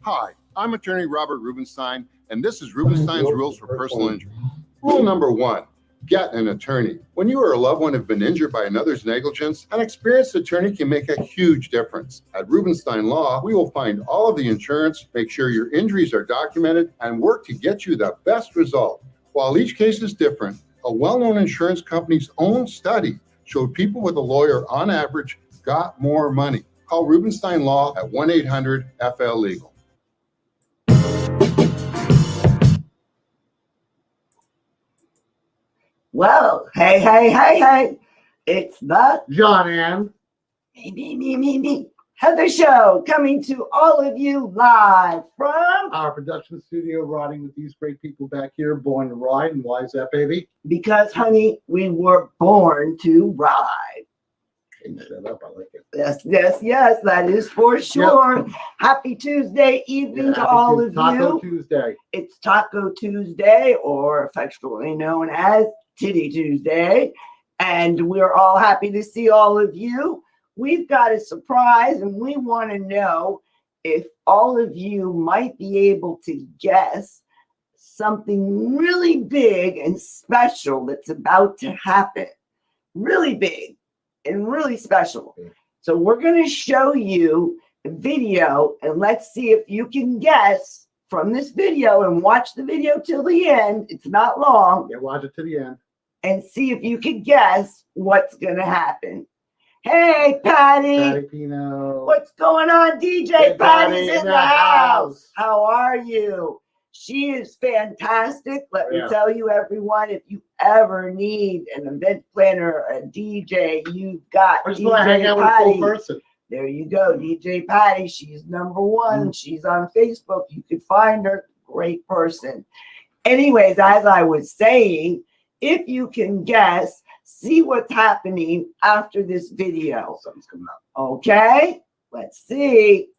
Hi, I'm attorney Robert Rubenstein, and this is Rubenstein's Rules for Personal Injury. Rule number 1, get an attorney. When you or a loved one have been injured by another's negligence, an experienced attorney can make a huge difference. At Rubenstein Law, we will find all of the insurance, make sure your injuries are documented, and work to get you the best result. While each case is different, a well-known insurance company's own study showed people with a lawyer on average got more money. Call Rubenstein Law at 1-800-FL-LEGAL. Well, hey. It's the John Ann. Me. Heather Show coming to all of you live from Our production studio, riding with these great people back here, born to ride. And why is that, baby? because, honey, we were born to ride. Shut up, I like it. Yes, that is for sure. Yep. Happy Tuesday evening to all of Taco you. Tuesday. It's Taco Tuesday, or affectionately known as Titty Tuesday. And we're all happy to see all of you. We've got a surprise, and we want to know if all of you might be able to guess something really big and special that's about to happen. Really big and really special. So we're going to show you a video, and let's see if you can guess from this video, and watch the video till the end. It's not long. Yeah, watch it to the end. And see if you can guess what's going to happen. Hey, Patty. Patty Pino. What's going on, DJ? Hey, Patty's in the house. How are you? She is fantastic. Let me tell you, everyone, if you ever need an event planner, a DJ, you've got I just DJ want to hang out with a Patty. cool person. There you go, DJ Patty. She's number one. She's on Facebook. You could find her. Great person. Anyways, as I was saying, if you can guess, see what's happening after this video. Something's coming up. Okay, let's see.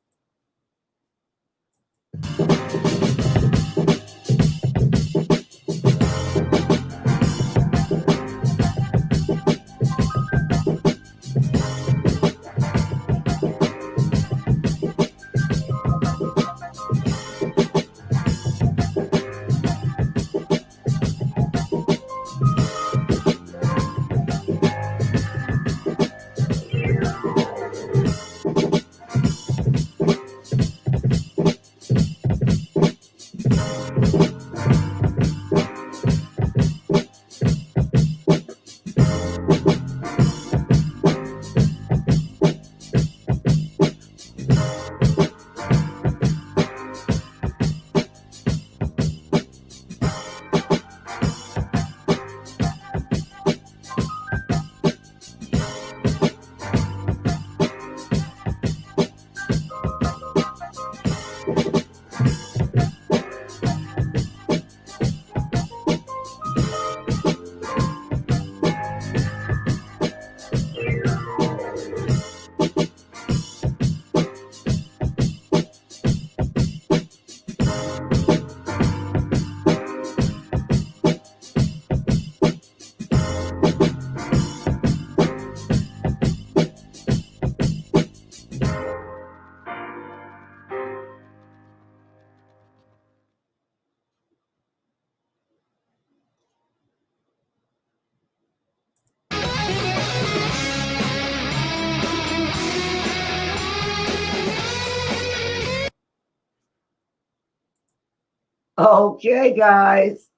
Okay, guys.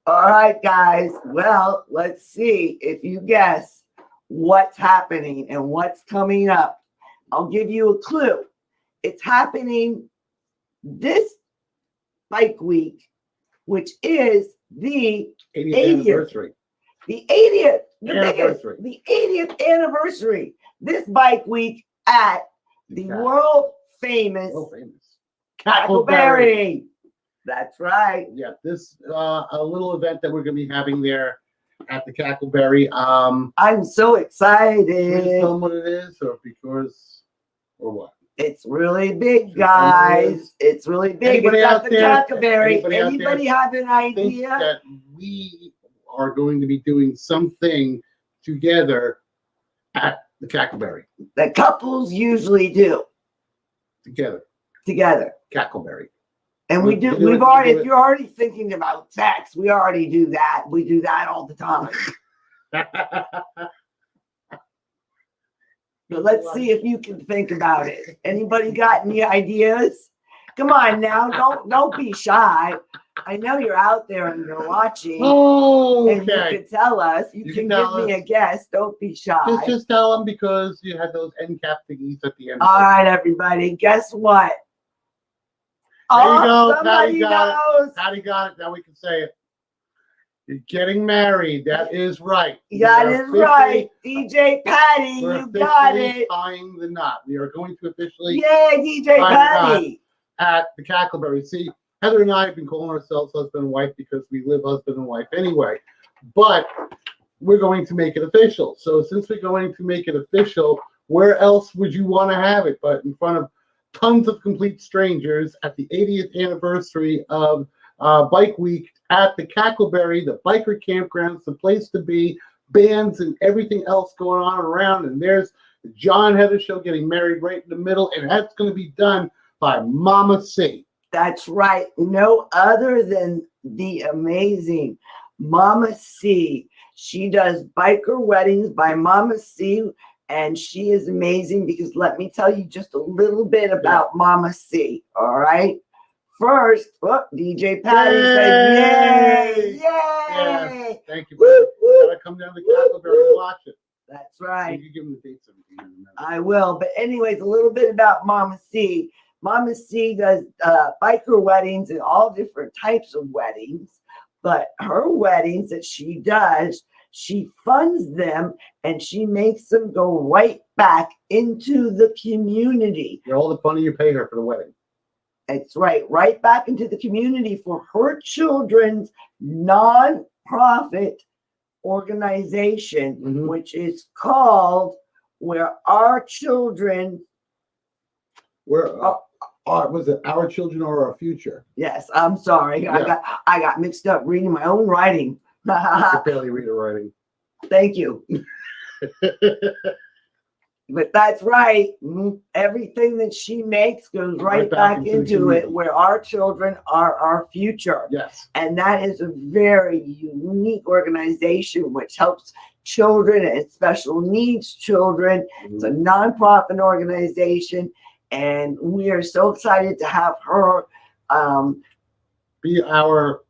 All right, guys. Well, let's see if you guess what's happening and what's coming up. I'll give you a clue. It's happening this bike week, which is the 80th 80th. anniversary. the 80th, Anniversary. the 80th anniversary this bike week at the Okay. world famous World famous. Cackleberry. That's right. Yeah, this a little event that we're going to be having there at the Cackleberry. I'm so Can you just excited. tell them what it is, or because, or what? It's really big, Just tell 'em what it guys. is. It's really big. Anybody It's at out the there- Cackleberry. anybody out there Anybody have an Think idea? that we are going to be doing something together at the Cackleberry. The couples usually do Together, together. Cackleberry. And we do, We do we've it- already, we do if it. you're already thinking about sex, we already do that. We do that all the time. But let's see if you can think about it. Anybody got any ideas? Come on now, don't be shy. I know you're out there and you're watching, Oh, and you okay. can tell us. You You can can tell give me us. a guess. Don't be shy. Just tell them because you had those end cap thingies at the end. All right, everybody. Guess what? There you go. Somebody Patty got knows. Patty got it. Now we can say it. You're getting married. That is right. That We are is officially- right, DJ Patty. We're You got officially it. tying the knot. We are going to officially Yay, DJ Why Patty. at the Cackleberry. See, Heather and I have been calling ourselves husband and wife because we live husband and wife anyway. But we're going to make it official. So since we're going to make it official, where else would you want to have it but in front of tons of complete strangers at the 80th anniversary of Bike Week at the Cackleberry, the biker campgrounds, the place to be, bands and everything else going on around. And there's the John Heather Show getting married right in the middle, and that's going to be done by Mama C. That's right. No other than the amazing Mama C. She does biker weddings by Mama C. And she is amazing because let me tell you just a little bit about Mama C. All right. First, DJ Patty said, yay, yay. Yes, thank you. Woo, woo. Gotta come down to Cackleberry and watch it. That's right. You give them the dates. Everything. I will. But anyways, a little bit about Mama C. Mama C does biker weddings and all different types of weddings. But her weddings that she does, She funds them and she makes them go right back into the community. All the money you pay her for the wedding. It's right back into the community for her children's non-profit organization, which is called Where Our Children. Was it Our Children or Our Future? Yes, I'm sorry. Yeah. I got mixed up reading my own writing. I can barely read her writing. Thank you. But that's right. Everything that she makes goes right back into it, where our children are our future. Yes. And that is a very unique organization which helps children and special needs children. It's a nonprofit organization. And we are so excited to have her be our,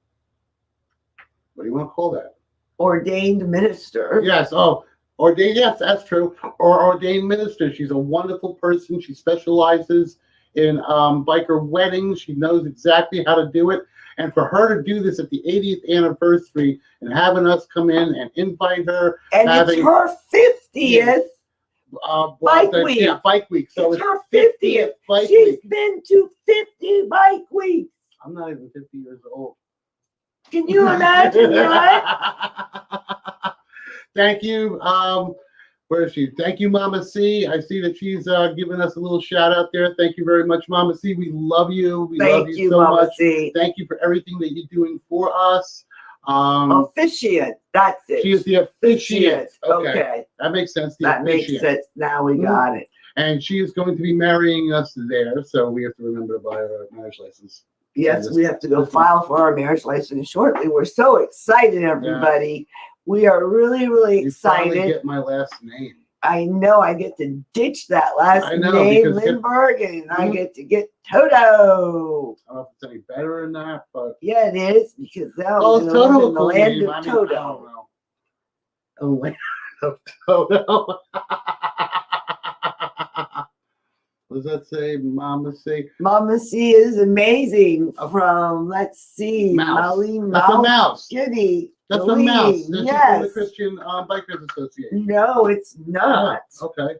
what do you want to call that? Ordained minister. Yes. Oh, ordained. Yes, that's true. Or ordained minister. She's a wonderful person. She specializes in biker weddings. She knows exactly how to do it. And for her to do this at the 80th anniversary and having us come in and invite her. And it's her 50th. Bike week. Yeah, bike week. So it's her 50th. Bike She's week. been to 50 bike weeks. I'm not even 50 years old. Can you imagine that? Thank you. Where is she? Thank you, Mama C. I see that she's giving us a little shout out there. Thank you very much, Mama C. We love you. We love you so Mama much. C. Thank you for everything that you're doing for us. Officiant. That's it. She is the officiant. Okay. That makes sense. That makes sense. Now we got it. And she is going to be marrying us there, so we have to remember to buy her a marriage license. Yes, we have to go file for our marriage license shortly. We're so excited, everybody. Yeah. We are really, really excited. You get my last name. I know I get to ditch that last name, Lindbergh, and I get to get Toto. I don't know if it's any better than that, but yeah, it is, because now we're Toto in the land of Toto. I don't know. The land of Toto. What does that say? Mama C. Mama C is amazing. From, let's see, Molly Mouse. That's a mouse. Goody. That's a mouse. That's yes. from the Christian Bikers Association. No, it's not. Oh, okay.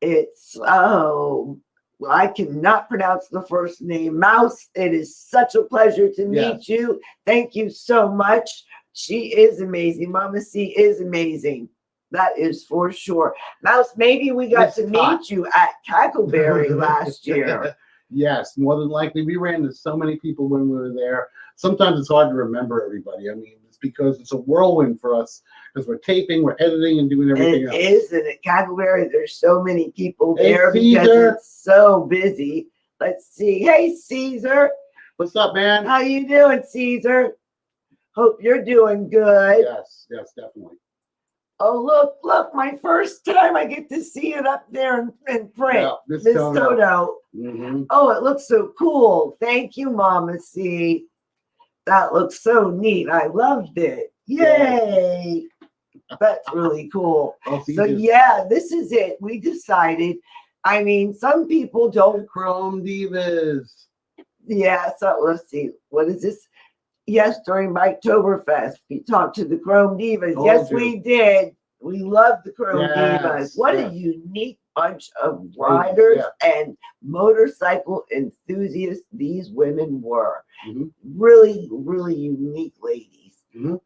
It's, I cannot pronounce the first name. Mouse, it is such a pleasure to meet you. Thank you so much. She is amazing. Mama C is amazing. That is for sure. Mouse, maybe we got to meet you at Cackleberry last year. Yes, more than likely. We ran into so many people when we were there. Sometimes it's hard to remember everybody. I mean, it's because it's a whirlwind for us because we're taping, we're editing, and doing everything else. It is, and at Cackleberry, there's so many people there because it's so busy. Let's see. Hey, Caesar. What's up, man? How you doing, Caesar? Hope you're doing good. Yes, definitely. Oh, look, my first time I get to see it up there in print. Yeah, Miss Toto. Oh, it looks so cool. Thank you, Mama C. That looks so neat. I loved it. Yay. That's really cool. So, yeah, this is it. We decided. I mean, some people don't. Chrome Divas. Yeah, so let's see. What is this? Yes, during Biketoberfest, we talked to the Chrome Divas. Yes, we did. We love the Chrome Divas. What a unique bunch of riders and motorcycle enthusiasts these women were. Really, really unique ladies.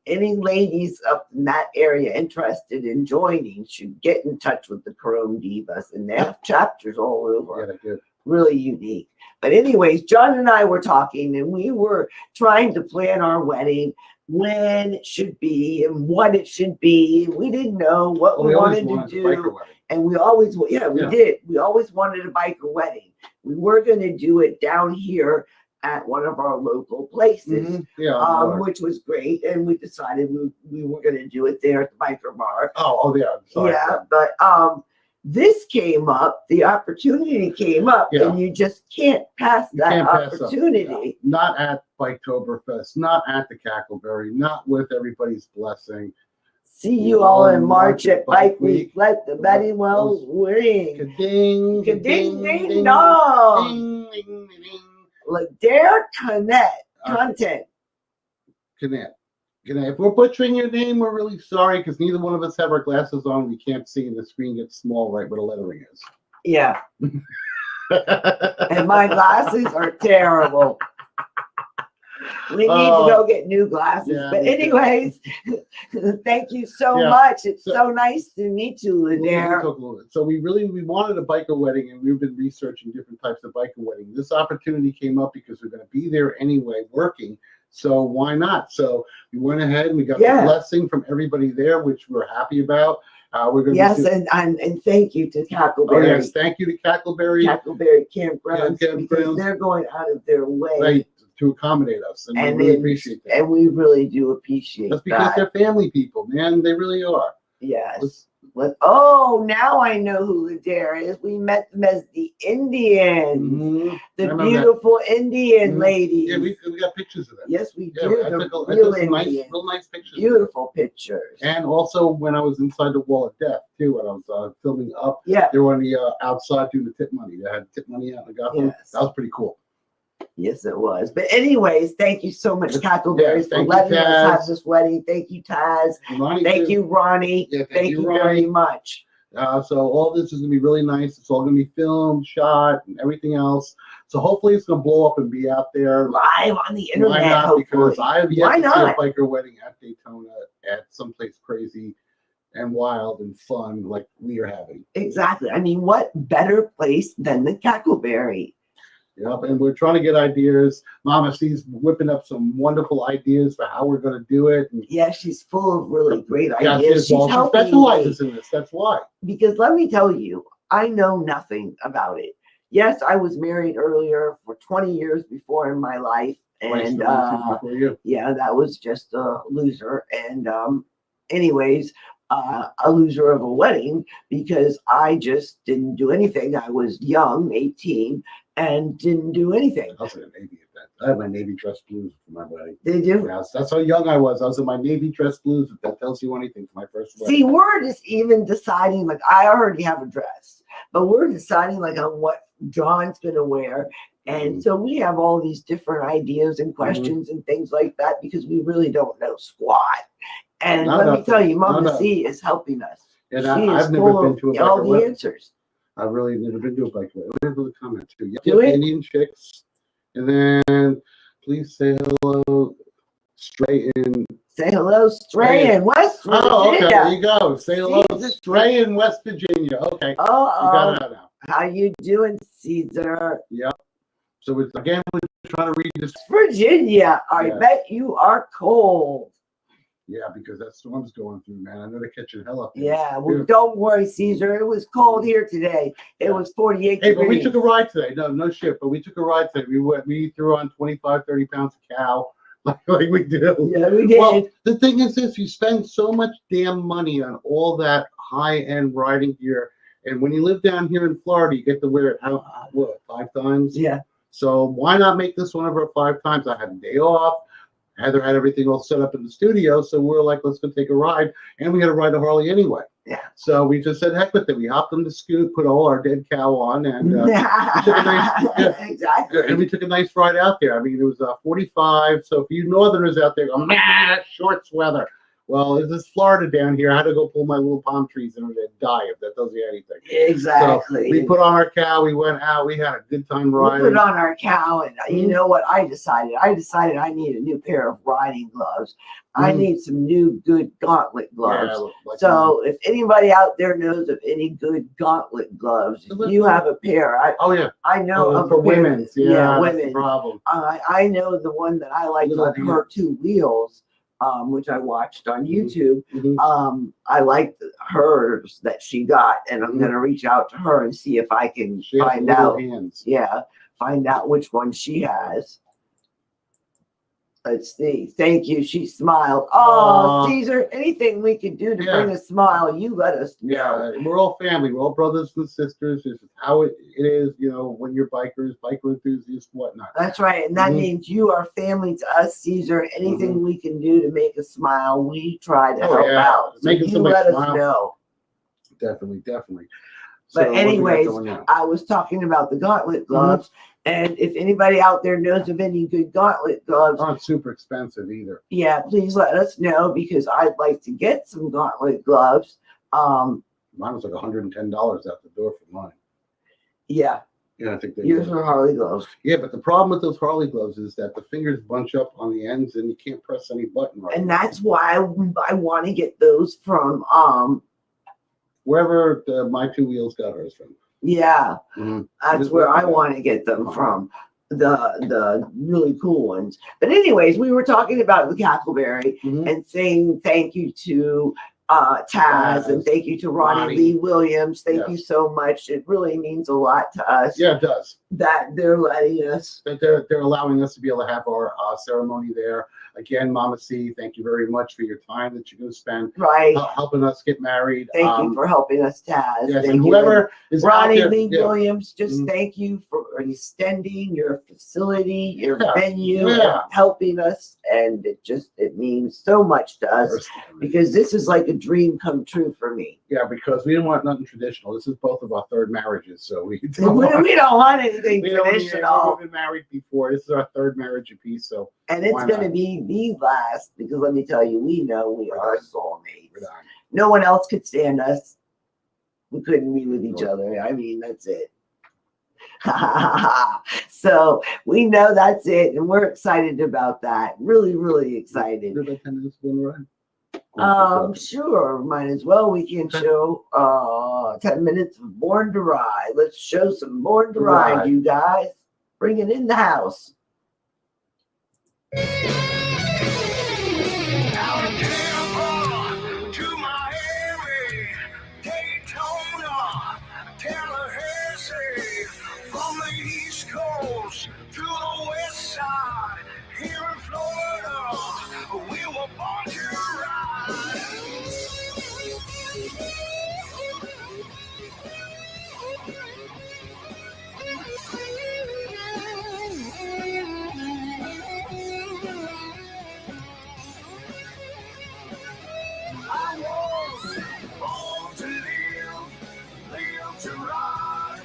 Any ladies up in that area interested in joining should get in touch with the Chrome Divas, and they have chapters all over. Yeah, they do. Really unique. But anyways, John and I were talking, and we were trying to plan our wedding, when it should be and what it should be. We didn't know what we wanted to do. And we always, we did. We always wanted a biker wedding. We were going to do it down here at one of our local places, which was great. And we decided we were going to do it there at the biker bar. Oh, yeah. Sorry. Yeah, but this came up, the opportunity came up, and you just can't pass that opportunity. Not at Biketoberfest, not at the Cackleberry, not with everybody's blessing. See you all in March at Bike Week. Let the Betty Wells ring. Ka-ding, ka-ding, ding, dong. Ding, ding, ding. Ladare Content. Connect. If we're butchering your name, we're really sorry because neither one of us have our glasses on. We can't see, and the screen gets small right where the lettering is. Yeah. And my glasses are terrible. We need to go get new glasses. Yeah, but we do. anyways, thank you so Yeah. much. It's So- so nice to meet you, We'll Lanier. talk a little bit. So we wanted a biker wedding, and we've been researching different types of biker wedding. This opportunity came up because we're going to be there anyway, working. So why not? So we went ahead and we got Yeah. the blessing from everybody there, which we're happy about. We're going to Yes, and thank you to oh Cackleberry. yes, thank you to Cackleberry Cackleberry Campgrounds Yeah, because campgrounds. they're going out of their way. right, to accommodate us, and, And we really then- appreciate that. And we really do appreciate That's because that. they're family people, man. They really are. Yes. Oh, now I know who Adair is. We met them as the Indians, Mhm. I the remember that. beautiful Indian Mhm. ladies. Yeah, we got pictures of them. Yes, we Yeah, do. I The took real some nice, Indians. real nice pictures. Beautiful pictures. And also when I was inside the wall of death too, when I was filming up, Yeah. they were on the outside doing the tip money. They had tip money out and I got them. Yes. That was pretty cool. Yes, it was. But anyways, thank you so much, Yes, Cackleberry, for thank you, letting us Taz. have this wedding. Thank you, Taz. And Ronnie, Thank too. you, Ronnie. Yeah, Thank you very Ronnie. much. So all this is gonna be really nice. It's all gonna be filmed, shot, and everything else. So hopefully it's gonna blow up and be out there. Live on the internet, Why not? hopefully. Because I have yet Why to not? see a biker wedding at Daytona at someplace crazy and wild and fun like we are having. Exactly. I mean, what better place than the Cackleberry? Yep, and we're trying to get ideas. Mama C's whipping up some wonderful ideas for how we're going to do it. And Yeah, she's full of really great yeah, ideas. well, She's she helping me. specializes in this. That's why. Because let me tell you, I know nothing about it. Yes, I was married earlier for 20 years before in my life. Twice And the one, two before you. yeah, that was just a loser. And anyways, a loser of a wedding because I just didn't do anything. I was young, 18, and didn't do anything. I was in a Navy event. I had my Navy dress blues for my wedding. Did you? Yeah, that's how young I was. I was in my Navy dress blues. If that tells you anything for my first wedding. See, we're just even deciding, like, I already have a dress, but we're deciding, like, on what John's going to wear. And Mhm. so we have all these different ideas and questions and things like that because we really don't know squat. And No, let no, me tell you, Mama no. C is helping us. And She I've is never full been of to a all biker the wedding. answers. I've really never been to a biker wedding. We have a comment too. Yep, Do yep, it. Indian chicks. And then please say hello. Stray in. Say hello, Stray in West Oh, okay. Virginia. There you go. Say hello. Jesus. Stray in West Virginia. Okay. You got Oh, it out now. how you doing, Caesar? Yep. So it's, again, we're trying to read this. Virginia, I Yeah. bet you are cold. Yeah, because that storm's going through, man. I know they're catching hell up there. Yeah, well, Beautiful. don't worry, Caesar. It was cold here today. It was 48 Hey, but we degrees. took a ride today. No shit, but we took a ride today. We threw on 25, 30 pounds of cow like we do. Yeah, we did. Well, the thing is this, you spend so much damn money on all that high-end riding gear. And when you live down here in Florida, you get to wear it, what, 5 times? Yeah. So why not make this one of our 5 times? I had a day off. Heather had everything all set up in the studio. So we're like, let's go take a ride. And we had to ride a Harley anyway. Yeah. So we just said, heck with it. We hopped on the scoot, put all our dead cow on, and took a nice- yeah. Exactly. and we took a nice ride out there. I mean, it was 45. So for you northerners out there, go, shorts weather. Well, it's just Florida down here. I had to go pull my little palm trees and they'd die if that tells you anything. Exactly. So we put on our cow. We went out. We had a good time We riding. put on our cow, and you Mhm. know what I decided? I decided I need a new pair of riding gloves. I Mhm. need some new good gauntlet gloves. Yeah, like- So if anybody out there knows of any good gauntlet gloves, if you have a pair, oh yeah, I know of for a pair- women's. Yeah, that's the women. problem. I know the one that I liked Little on deer. her 2 wheels, which I watched on YouTube. Mhm. I liked hers that she got, and I'm Mhm. gonna reach out to her and see if I can She has find little out. hands. Yeah, find out which one she has. Let's see. Thank you. She smiled. Oh, Aw. Caesar, anything we can do to Yeah. bring a smile, you let us know. Yeah, we're all family. We're all brothers and sisters. This is how it is, you know, when you're bikers, biker enthusiasts, whatnot. That's right. And that Mhm. means you are family to us, Caesar. Anything we can do to make a smile, we try to Oh, help yeah. out. So Making you somebody let us smile. know. Definitely. But So what do we got anyways, going on? I was talking about the gauntlet gloves, And if anybody out there knows of any good gauntlet gloves, Aren't super expensive either. yeah, please let us know because I'd like to get some gauntlet gloves. Mine was like $110 out the door for mine. Yeah, Yeah, I think they yours were. are Harley gloves. Yeah, but the problem with those Harley gloves is that the fingers bunch up on the ends and you can't press any button right. And that's why I want to get those from wherever my two wheels got hers from. yeah, Mhm. that's where I want to get them from. The really cool ones. But anyways, we were talking about the Cackleberry Mhm. and saying thank you to Taz and thank you to Ronnie Lee Williams. Thank you so much. It really means a lot to us. Yeah, it does. That they're letting us. That they're allowing us to be able to have our ceremony there. Again, Mama C, thank you very much for your time that you're going to spend helping us get married. Thank you for helping us, Taz. Yes, thank and you. whoever is Ronnie out there, Lee Williams, just thank you for extending your facility, your venue, and helping us. And it means so much to us because this is like a dream come true for me. Yeah, because we didn't want nothing traditional. This is both of our third marriages, so we don't want anything traditional. We've been married before. This is our third marriage apiece, so. And it's going to be the last because let me tell you, we know we are soulmates. No one else could stand us. We couldn't be with each other. I mean, that's it. So we know that's it, and we're excited about that. Really, really excited. Sure, might as well. We can show 10 minutes of Born to Ride. Let's show some Born to Ride, you guys. Bring it in the house. To the west side, here in Florida, we were born to ride. I was born to live to ride,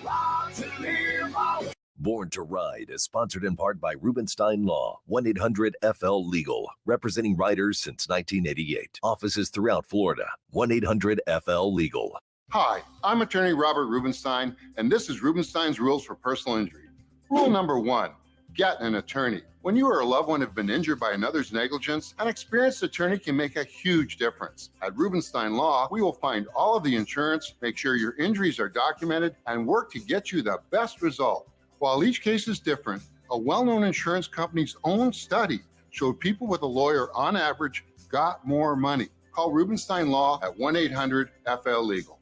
ride to live. Born to Ride is sponsored in part by Rubenstein Law, 1-800-FL-LEGAL, representing riders since 1988. Offices throughout Florida, 1-800-FL-LEGAL. Hi, I'm attorney Robert Rubenstein, and this is Rubenstein's Rules for Personal Injury. Rule number 1, get an attorney. When you or a loved one have been injured by another's negligence, an experienced attorney can make a huge difference. At Rubenstein Law, we will find all of the insurance, make sure your injuries are documented, and work to get you the best result. While each case is different, a well-known insurance company's own study showed people with a lawyer on average got more money. Call Rubenstein Law at 1-800-FL-LEGAL.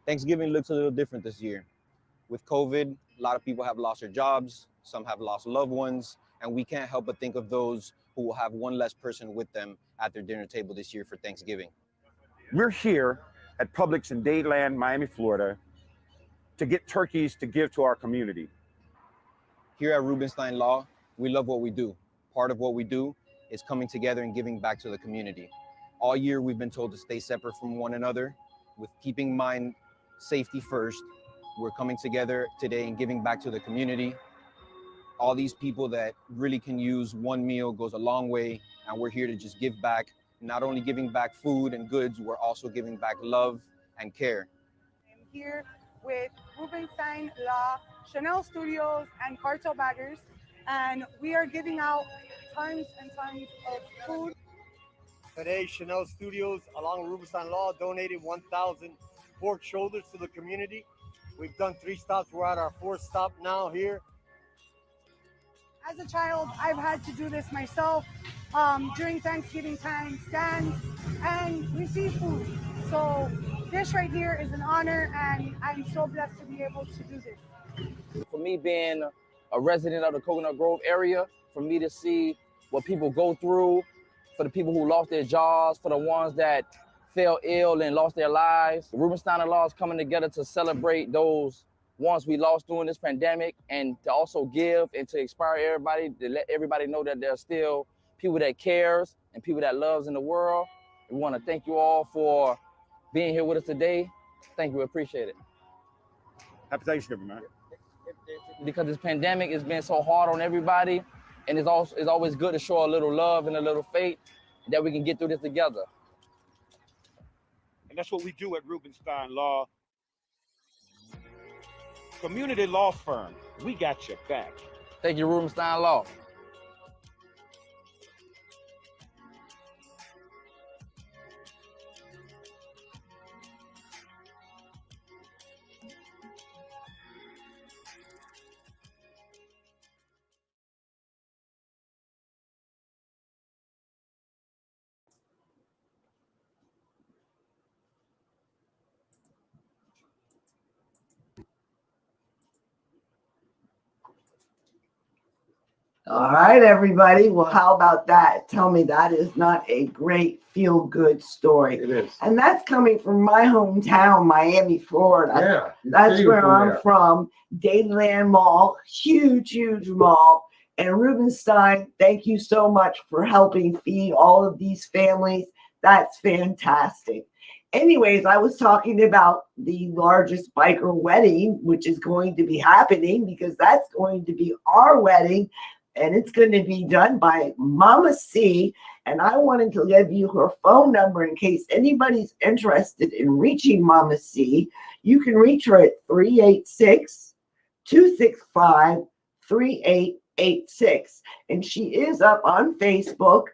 Thanksgiving looks a little different this year. With COVID, a lot of people have lost their jobs, some have lost loved ones, and we can't help but think of those who will have one less person with them at their dinner table this year for Thanksgiving. We're here at Publix in Dadeland, Miami, Florida, to get turkeys to give to our community. Here at Rubenstein Law, we love what we do. Part of what we do is coming together and giving back to the community. All year, we've been told to stay separate from one another. With keeping in mind safety first, we're coming together today and giving back to the community. All these people that really can use one meal goes a long way, and we're here to just give back. Not only giving back food and goods, we're also giving back love and care. I'm here with Rubenstein Law, Chanel Studios, and Cartel Baggers, and we are giving out tons and tons of food. Today, Chanel Studios, along with Rubenstein Law, donated 1,000 pork shoulders to the community. We've done 3 stops. We're at our 4th stop now here. As a child, I've had to do this myself during Thanksgiving time, stands and receive food. So this right here is an honor, and I'm so blessed to be able to do this. For me, being a resident of the Coconut Grove area, for me to see what people go through, for the people who lost their jobs, for the ones that fell ill and lost their lives. Rubenstein Law is coming together to celebrate those ones we lost during this pandemic, and to also give and to inspire everybody, to let everybody know that there's still people that cares and people that loves in the world. We want to thank you all for being here with us today. Thank you, appreciate it. Happy Thanksgiving, man. because this pandemic has been so hard on everybody, and it's always good to show a little love and a little faith that we can get through this together. And that's what we do at Rubenstein Law. Community law firm. We got your back. Thank you, Rubenstein Law. All right, everybody. Well, how about that? Tell me that is not a great feel-good story. It is. And that's coming from my hometown, Miami, Florida. Yeah. That's where I'm from. Dayland Mall, huge, huge mall. And Rubenstein, thank you so much for helping feed all of these families. That's fantastic. Anyways, I was talking about the largest biker wedding, which is going to be happening because that's going to be our wedding. And it's going to be done by Mama C. And I wanted to give you her phone number in case anybody's interested in reaching Mama C. You can reach her at 386-265-3886. And she is up on Facebook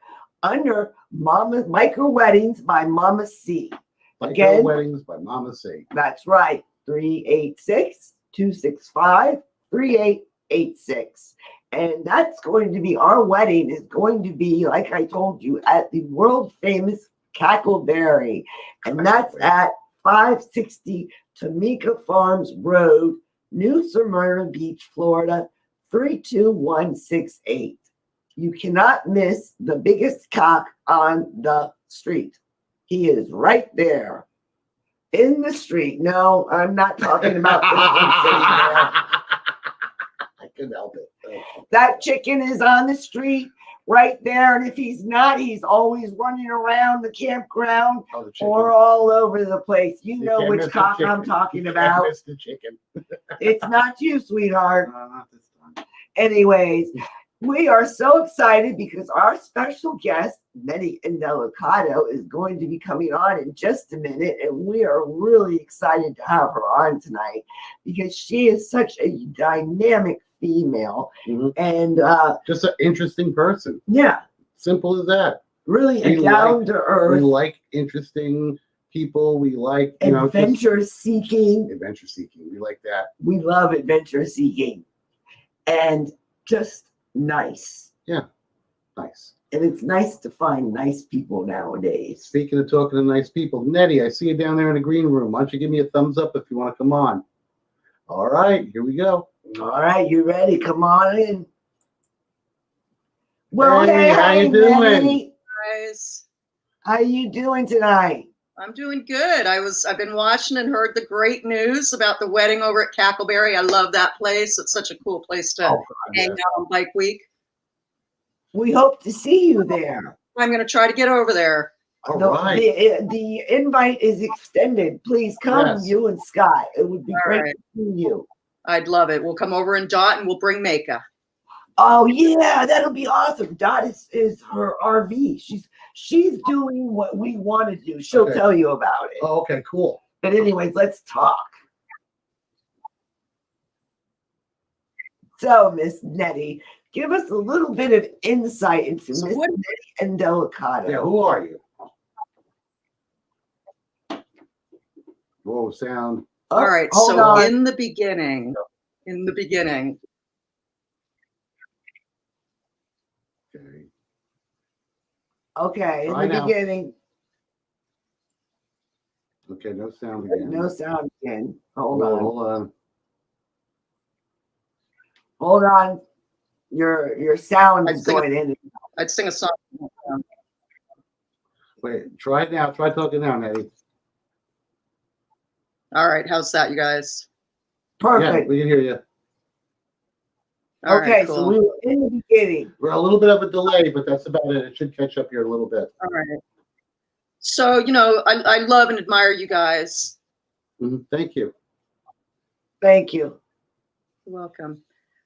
under Micro Weddings by Mama C. Again, Weddings by Mama C. That's right. 386-265-3886. And that's going to be, our wedding is going to be, like I told you, at the world famous Cackleberry. And that's at 560 Tamika Farms Road, New Smyrna Beach, Florida, 32168. You cannot miss the biggest cock on the street. He is right there in the street. No, I'm not talking about this one sitting there. I couldn't help it. That chicken is on the street right there. And if he's not, he's always running around the campground or all over the place. You know which cock I'm talking about. Miss the chicken. It's not you, sweetheart. No, not this time. Anyways, we are so excited because our special guest, Netti Indelicato, is going to be coming on in just a minute. And we are really excited to have her on tonight because she is such a dynamic female and just an interesting person. Yeah. Simple as that. Really down to earth. We like interesting people. We like, adventure seeking. Adventure seeking. We like that. We love adventure seeking. And just nice. Yeah. Nice. And it's nice to find nice people nowadays. Speaking of talking to nice people, Netti, I see you down there in the green room. Why don't you give me a thumbs up if you want to come on? All right, here we go. All right, you ready? Come on in. Well, hey, how you doing? Netti. Guys, how you doing tonight? I'm doing good. I've been watching and heard the great news about the wedding over at Cackleberry. I love that place. It's such a cool place to hang out on Bike Week. We hope to see you there. I'm going to try to get over there. The invite is extended. Please come, you and Scott. It would be great to see you. I'd love it. We'll come over and Dot, and we'll bring Maka. Oh yeah, that'll be awesome. Dot is her RV. She's doing what we want to do. She'll tell you about it. Oh, okay, cool. But anyways, let's talk. So, Miss Netti, give us a little bit of insight into Miss Netti Indelicato. Yeah, who are you? Whoa, sound. All right. hold So on. in the beginning. Okay, in Try the now. beginning. Okay, no sound again. No sound again. Hold Hold on. on. Hold on. Your sound is going in. I'd sing a song. Wait, try it now. Try talking now, Netti. All right. How's that, you guys? Perfect. Yeah, we can hear you. All Okay, right, so cool. we were in the beginning. We're a little bit of a delay, but that's about it. It should catch up here a little bit. All right. So, I love and admire you guys. Thank you. Thank you. You're welcome.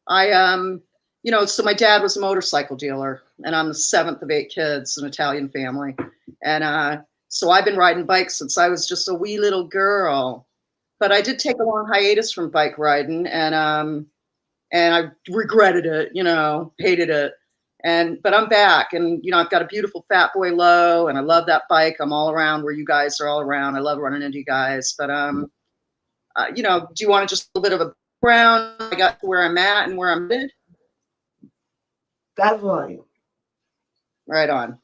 So my dad was a motorcycle dealer, and I'm the 7th of 8 kids, an Italian family. And so I've been riding bikes since I was just a wee little girl. But I did take a long hiatus from bike riding, and I regretted it, hated it. But I'm back, and I've got a beautiful Fat Boy Low, and I love that bike. I'm all around where you guys are all around. I love running into you guys. But do you want just a little bit of a background? I got to where I'm at and where I'm headed. Definitely. Right on.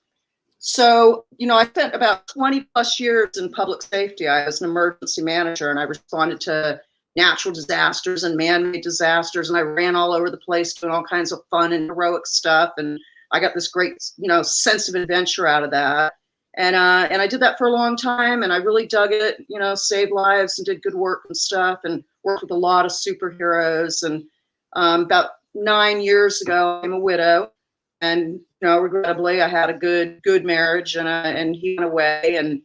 So, I spent about 20 plus years in public safety. I was an emergency manager, and I responded to natural disasters and man-made disasters, and I ran all over the place doing all kinds of fun and heroic stuff. And I got this great, sense of adventure out of that. And I did that for a long time, and I really dug it, saved lives and did good work and stuff, and worked with a lot of superheroes. And about 9 years ago, I'm a widow. And regrettably, I had a good marriage, and he went away. And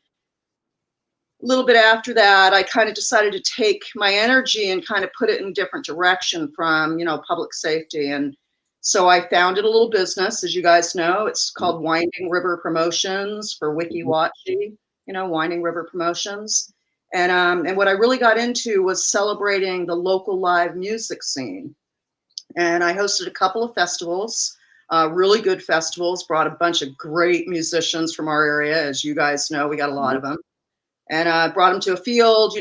a little bit after that, I kind of decided to take my energy and kind of put it in a different direction from public safety. And so I founded a little business, as you guys know. It's called Winding River Promotions for Wiki-Watchy, Winding River Promotions. And what I really got into was celebrating the local live music scene. And I hosted a couple of festivals. Really good festivals, brought a bunch of great musicians from our area. As you guys know, we got a lot of them. And brought them to a field,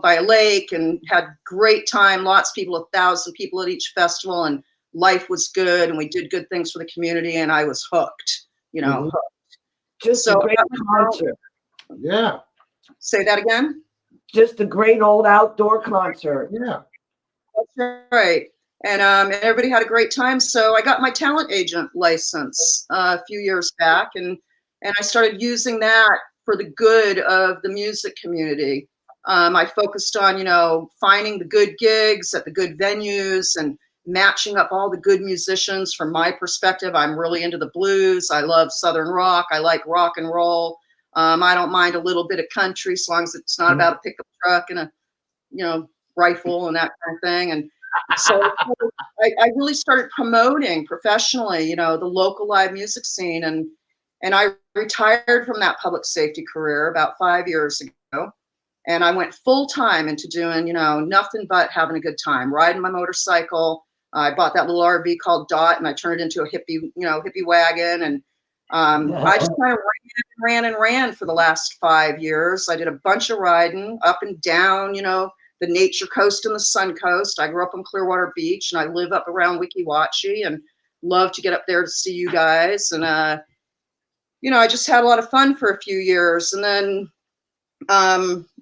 by a lake, and had great time. Lots of people, 1,000 people at each festival, and life was good, and we did good things for the community, and I was hooked, hooked. Just a great concert. Yeah. Say that again? Just a great old outdoor concert. Yeah. That's right. And everybody had a great time. So I got my talent agent license a few years back, and I started using that for the good of the music community. I focused on, finding the good gigs at the good venues and matching up all the good musicians. From my perspective, I'm really into the blues. I love Southern rock. I like rock and roll. I don't mind a little bit of country, as long as it's not about a pickup truck and a, rifle and that kind of thing. And so I really started promoting professionally, the local live music scene. And I retired from that public safety career about 5 years ago. And I went full time into doing, nothing but having a good time, riding my motorcycle. I bought that little RV called Dot, and I turned it into a hippie wagon. And I just kind of ran for the last 5 years. I did a bunch of riding up and down, the nature coast and the sun coast. I grew up on Clearwater Beach, and I live up around Wiki-Watchy, and love to get up there to see you guys. And, I just had a lot of fun for a few years. And then,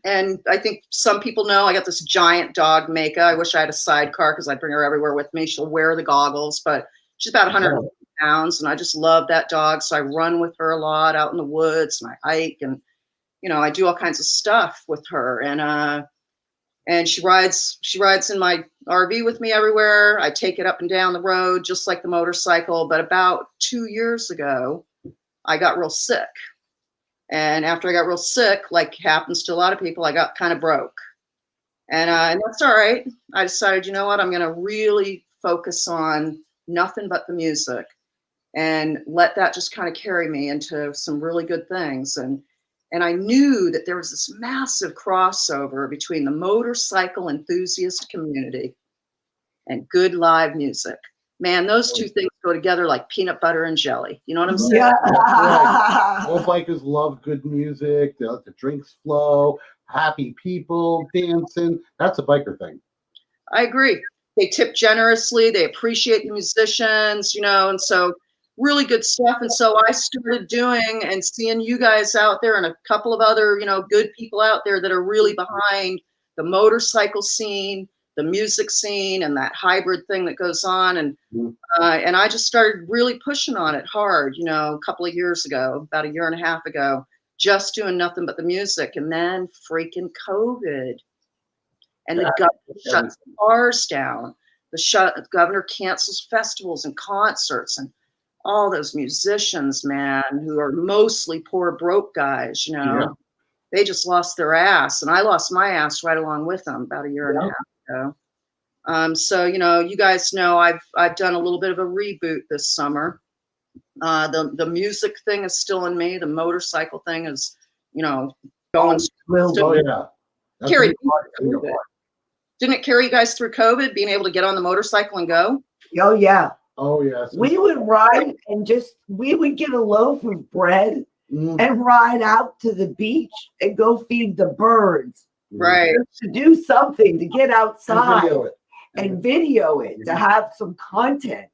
and I think some people know I got this giant dog, Maka. I wish I had a sidecar, because I'd bring her everywhere with me. She'll wear the goggles, but she's about 150 pounds, and I just love that dog. So I run with her a lot out in the woods, and I hike, and, I do all kinds of stuff with her. And she rides in my RV with me everywhere. I take it up and down the road, just like the motorcycle. But about 2 years ago, I got real sick. And after I got real sick, like happens to a lot of people, I got kind of broke. And that's all right. I decided, you know what, I'm going to really focus on nothing but the music and let that just kind of carry me into some really good things. And I knew that there was this massive crossover between the motorcycle enthusiast community and good live music. Man, those two things go together like peanut butter and jelly. You know what I'm saying? Yeah. Right. All bikers love good music. They let the drinks flow, happy people, dancing. That's a biker thing. I agree. They tip generously. They appreciate the musicians, and so really good stuff. And so I started doing and seeing you guys out there, and a couple of other, good people out there that are really behind the motorcycle scene, the music scene, and that hybrid thing that goes on. And I just started really pushing on it hard, a couple of years ago, about a year and a half ago, just doing nothing but the music. And then freaking COVID. And the governor shuts the bars down. The governor cancels festivals and concerts, and all those musicians, man, who are mostly poor, broke guys, they just lost their ass. And I lost my ass right along with them about a year and a half ago. So, you guys know I've done a little bit of a reboot this summer. The music thing is still in me. The motorcycle thing is, going. Oh yeah. That's Carrie, the part. didn't it carry you guys through COVID, being able to get on the motorcycle and go? Oh yeah. Oh yes. We would ride and we would get a loaf of bread and ride out to the beach and go feed the birds. Right. To do something, to get outside And video it. to have some content.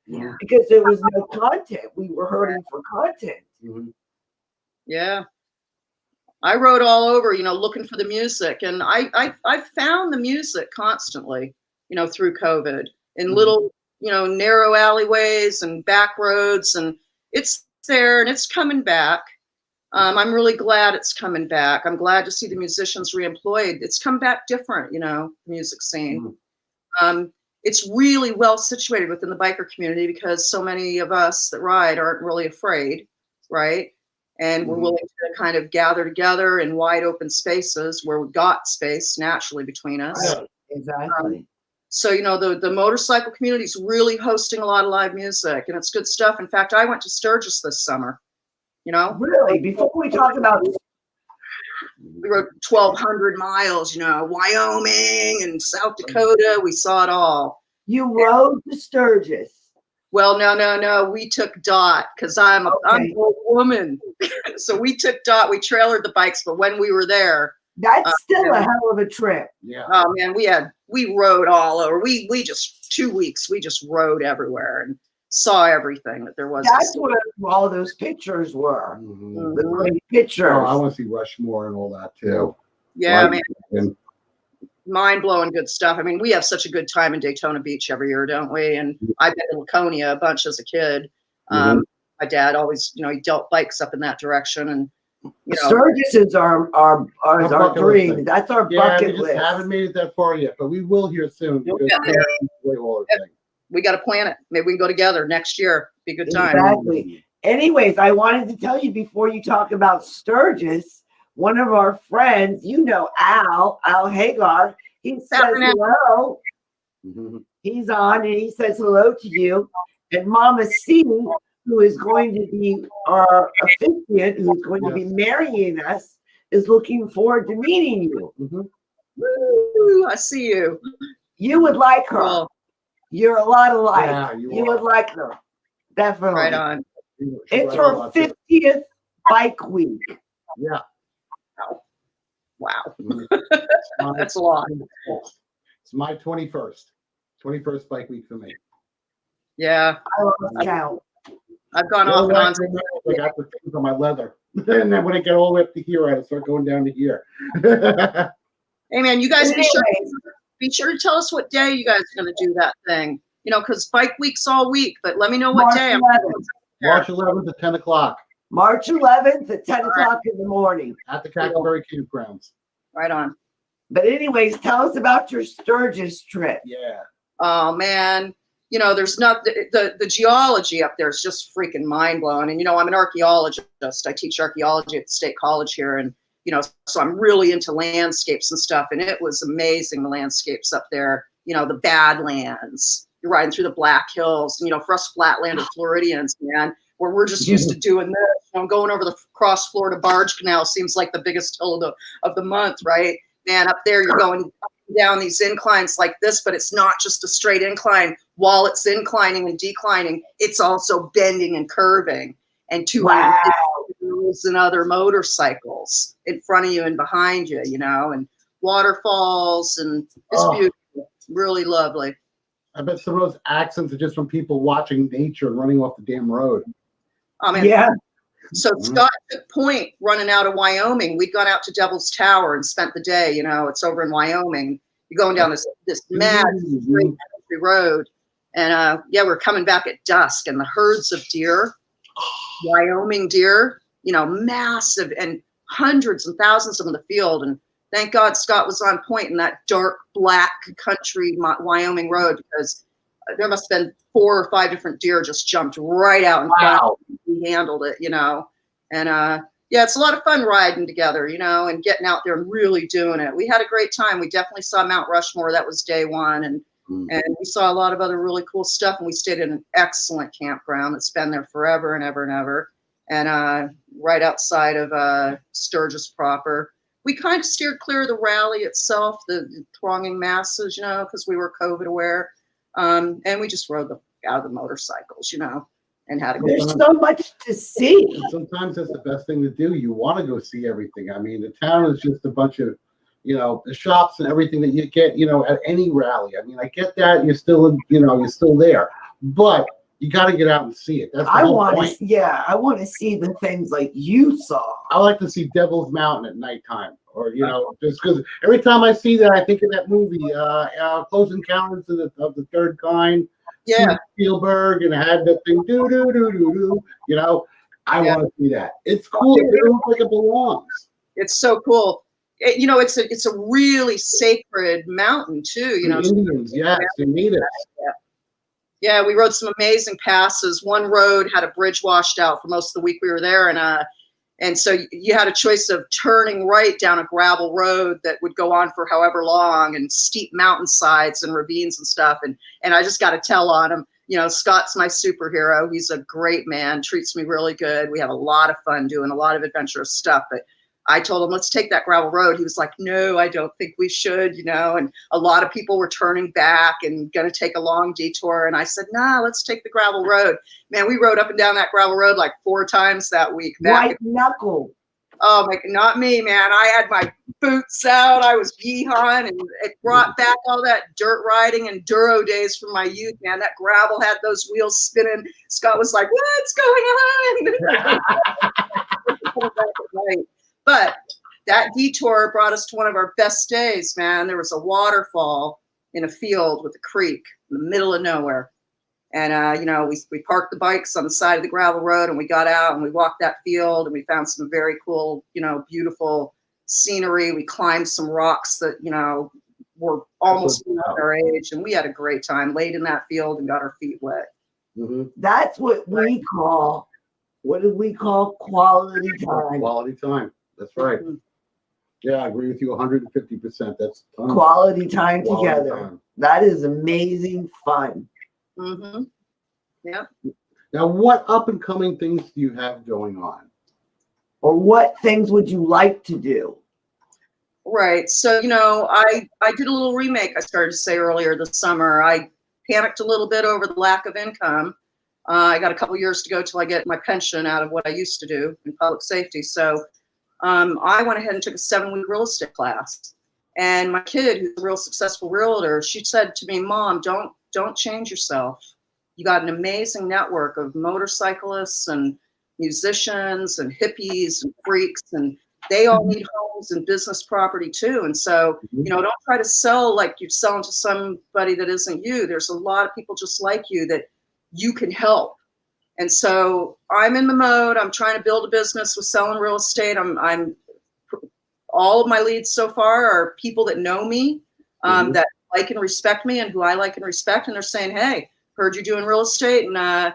Yeah. Because there was no content. We were hurting for content. Yeah. I rode all over, looking for the music, and I found the music constantly, through COVID in little, narrow alleyways and back roads, and it's there and it's coming back. I'm really glad it's coming back. I'm glad to see the musicians reemployed. It's come back different, music scene. It's really well situated within the biker community because so many of us that ride aren't really afraid, right? And we're willing to kind of gather together in wide open spaces where we've got space naturally between us. Right. Exactly. So, the motorcycle community is really hosting a lot of live music, and it's good stuff. In fact, I went to Sturgis this summer, Really? Before we talk about, we rode 1,200 miles, Wyoming and South Dakota. We saw it all. You rode to Sturgis. Well, no. We took Dot because I'm an old woman. So we took Dot. We trailered the bikes, but when we were there, that's still a hell of a trip. Yeah. Oh man, we rode all over. We just 2 weeks. We just rode everywhere and saw everything that there was. That's where all those pictures were. The great pictures. Oh, I want to see Rushmore and all that too. Yeah, man. Mind blowing good stuff. I mean, we have such a good time in Daytona Beach every year, don't we? And I've been to Laconia a bunch as a kid. My dad always, he dealt bikes up in that direction, and Sturgis is our dream. That's our bucket we list. Haven't made it that far yet, but we will here soon. We'll get there. We got to plan it. Maybe we can go together next year. Be a good time. Exactly. Anyways, I wanted to tell you before you talk about Sturgis, one of our friends, Al Hagar, he says hello. He's on and he says hello to you. And Mama C, who is going to be our officiant, who's going to be marrying us, is looking forward to meeting you. Woo, I see you. You would like her. Cool. You're a lot alike. Yeah, you would like her. Definitely. Right on. It's her 50th bike week. Yeah. Wow. That's a lot. It's my 21st bike week for me. Yeah. I lost count. I've gone off and on. I got the things on my leather. And then when I get all the way up to here, I start going down to here. Hey man, you guys be sure to tell us what day you guys are going to do that thing. Because bike week's all week, but let me know what day. March 11th at 10 o'clock. March 11th at 10 o'clock in the morning. At the Cackleberry Campgrounds. Right on. But anyways, tell us about your Sturgis trip. Yeah. Oh man. There's not the geology up there is just freaking mind blowing. And I'm an archaeologist. I teach archaeology at the State College here, and so I'm really into landscapes and stuff. And it was amazing, the landscapes up there. The Badlands. You're riding through the Black Hills, and for us flatlanded Floridians, man, where we're just used to doing this. Going over the cross Florida Barge Canal seems like the biggest hill of the month, right? Man, up there you're going down these inclines like this, but it's not just a straight incline. While it's inclining and declining, it's also bending and curving. And 200 and other motorcycles in front of you and behind you, and waterfalls, and it's beautiful, really lovely. I bet some of those accents are just from people watching nature and running off the damn road. I mean, yeah. So Scott took point running out of Wyoming. We'd gone out to Devil's Tower and spent the day. It's over in Wyoming. You're going down this mad straight country road, and we're coming back at dusk, and the herds of deer, Wyoming deer, massive, and hundreds and thousands of them in the field. And thank God Scott was on point in that dark black country Wyoming road, because there must have been 4 or 5 different deer just jumped right out in front of him. He handled it, and it's a lot of fun riding together, and getting out there and really doing it. We had a great time. We definitely saw Mount Rushmore. That was day one. And And we saw a lot of other really cool stuff. And we stayed in an excellent campground that's been there forever and ever and ever. And right outside of Sturgis proper. We kind of steered clear of the rally itself, the thronging masses, because we were COVID aware. And we just rode out of the motorcycles, and had a good There's time. so much to see. Sometimes that's the best thing to do. You want to go see everything. I mean, the town is just a bunch of, the shops and everything that you get, at any rally. I mean, I get that you're still, you're still there, but you got to get out and see it. That's the whole point. I want to see the things like you saw. I like to see Devil's Mountain at nighttime, or just because every time I see that, I think of that movie, Close Encounters of the Third Kind. Yeah, Spielberg, and it had that thing, do do do do do. I want to see that. It's cool. It looks like it belongs. It's so cool. It's a really sacred mountain too. The Indians, yes, the natives. Yeah, we rode some amazing passes. One road had a bridge washed out for most of the week we were there, and so you had a choice of turning right down a gravel road that would go on for however long, and steep mountainsides and ravines and stuff. And I just got to tell on him, Scott's my superhero. He's a great man, treats me really good. We have a lot of fun doing a lot of adventurous stuff. But I told him, let's take that gravel road. He was like, no, I don't think we should, and a lot of people were turning back and going to take a long detour. And I said, nah, let's take the gravel road. Man, we rode up and down that gravel road like 4 times that week. White knuckle. Oh, not me, man. I had my boots out. I was yeehawing, and it brought back all that dirt riding and Duro days from my youth, man. That gravel had those wheels spinning. Scott was like, what's going on? But that detour brought us to one of our best days, man. There was a waterfall in a field with a creek in the middle of nowhere. And, we parked the bikes on the side of the gravel road, and we got out and we walked that field, and we found some very cool, beautiful scenery. We climbed some rocks that, were almost our age, and we had a great time, laid in that field and got our feet wet. Mm-hmm. That's what we call, what do we call quality time? Quality time. That's right. Mm-hmm. Yeah, I agree with you 150%. That's quality time quality together. time. That is amazing fun. Mm-hmm. Yeah. Now, what up and coming things do you have going on? Or what things would you like to do? Right. So, I did a little remake, I started to say earlier this summer. I panicked a little bit over the lack of income. I got a couple years to go till I get my pension out of what I used to do in public safety. So I went ahead and took a 7-week real estate class. And my kid, who's a real successful realtor, she said to me, Mom, don't change yourself. You got an amazing network of motorcyclists and musicians and hippies and freaks, and they all need homes and business property too. And so, don't try to sell like you're selling to somebody that isn't you. There's a lot of people just like you that you can help. And so I'm in the mode. I'm trying to build a business with selling real estate. I'm all of my leads so far are people that know me, that like and respect me, and who I like and respect. And they're saying, hey, heard you're doing real estate, and I